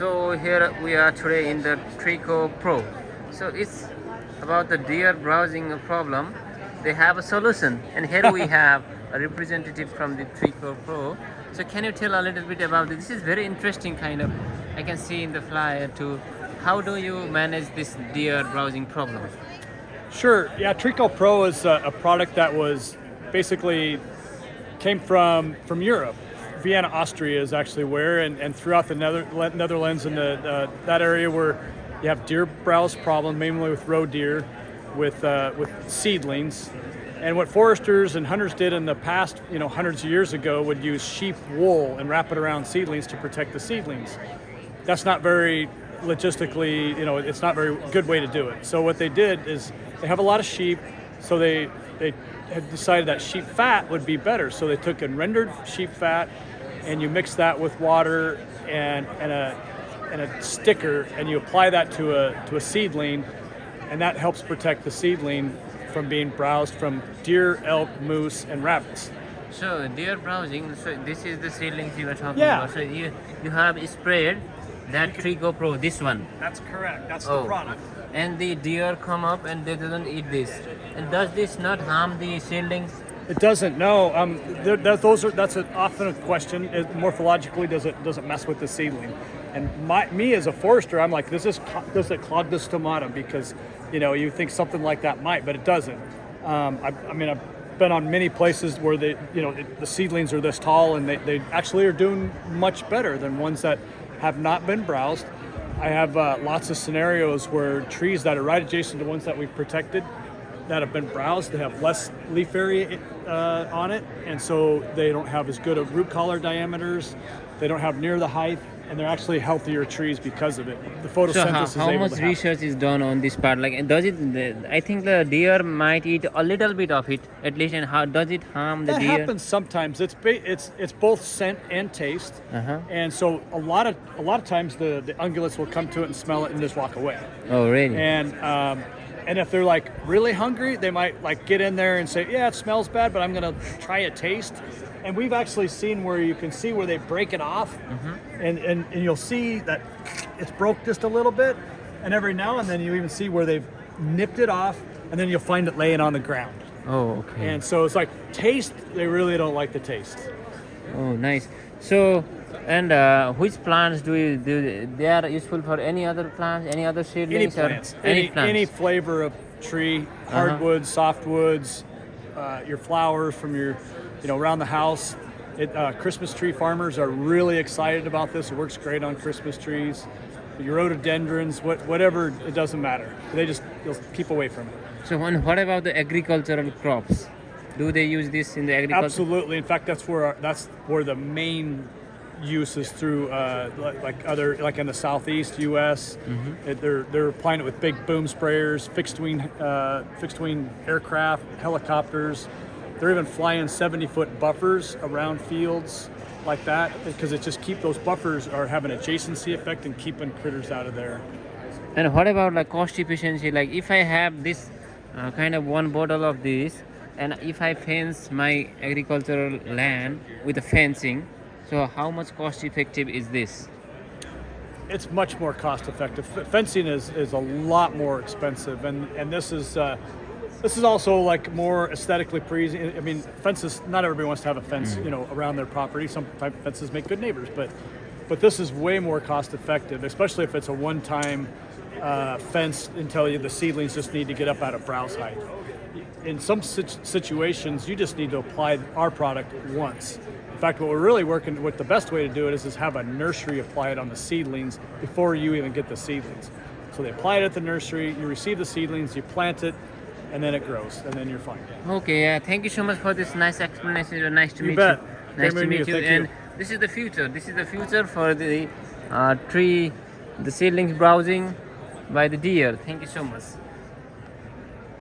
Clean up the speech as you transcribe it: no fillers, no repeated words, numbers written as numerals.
So here we are today in the Trico Pro. So it's about the deer browsing problem. They have a solution, and here we have a representative from the Trico Pro. So can you tell a little bit about this? This is very interesting kind of. I can see in the flyer too. How do you manage this deer browsing problem? Sure. Yeah, Trico Pro is a product that was basically came from Europe. Vienna, Austria is actually where, and throughout the Netherlands and that area where you have deer browse problem, mainly with roe deer, with seedlings. And what foresters and hunters did in the past, hundreds of years ago, would use sheep wool and wrap it around seedlings to protect the seedlings. That's not very logistically, it's not a very good way to do it. So what they did is they have a lot of sheep, so they had decided that sheep fat would be better. So they took and rendered sheep fat, and you mix that with water and a sticker, and you apply that to a seedling, and that helps protect the seedling from being browsed from deer, elk, moose, and rabbits. So deer browsing. So this is the seedlings you were talking Yeah. about. So you have sprayed that Trico Pro, this one. That's correct. That's the product. And the deer come up and they doesn't eat this. And does this not harm the seedlings? It doesn't. No. That's often a question. Morphologically, does it mess with the seedling? And me as a forester, I'm like, does it clog the stomata? Because you think something like that might, but it doesn't. I've been on many places where the seedlings are this tall, and they actually are doing much better than ones that have not been browsed. I have lots of scenarios where trees that are right adjacent to ones that we've protected that have been browsed, they have less leaf area on it, and so they don't have as good of root collar diameters, they don't have near the height, and they're actually healthier trees because of it. The photosynthesis So how much research is done on this part? Like, does it? I think the deer might eat a little bit of it at least. And how does it harm the that deer? That happens sometimes. It's both scent and taste, and so a lot of times the ungulates will come to it and smell it and just walk away. Oh, really? And if they're like really hungry, they might like get in there and say, yeah, it smells bad, but I'm gonna try a taste. And we've actually seen where you can see where they break it off, and you'll see that it's broke just a little bit, and every now and then you even see where they've nipped it off, and then you'll find it laying on the ground. Oh, okay. And so it's like taste, they really don't like the taste. Oh, nice. So, and which plants do they are useful for any other plants, any other seedlings? Any plants. Any plants. Any flavor of tree, hardwoods, softwoods, your flowers from your, around the house. Christmas tree farmers are really excited about this. It works great on Christmas trees. Your rhododendrons, whatever, it doesn't matter. They'll keep away from it. So, what about the agricultural crops? Do they use this in the agriculture? Absolutely. In fact, that's where the main use is through like in the southeast U.S. They're applying it with big boom sprayers, fixed wing aircraft, helicopters. They're even flying 70-foot buffers around fields like that because it just those buffers are having an adjacency effect and keeping critters out of there. And what about like cost efficiency? Like if I have this kind of one bottle of this, and if I fence my agricultural land with a fencing, so how much cost effective is this? It's much more cost effective. Fencing is a lot more expensive, and this is also like more aesthetically pleasing. I mean, fences. Not everybody wants to have a fence, around their property. Some type of fences make good neighbors, but this is way more cost effective, especially if it's a one-time fence until the seedlings just need to get up out of browse height. In some situations, you just need to apply our product once. In fact, what we're really working with, the best way to do it is have a nursery apply it on the seedlings before you even get the seedlings. So they apply it at the nursery, you receive the seedlings, you plant it, and then it grows, and then you're fine. Okay, thank you so much for this nice explanation. Nice to meet bet. you. Nice Great to meet you. Thank And you. this is the future. This is the future for the tree, the seedlings browsing by the deer. Thank you so much.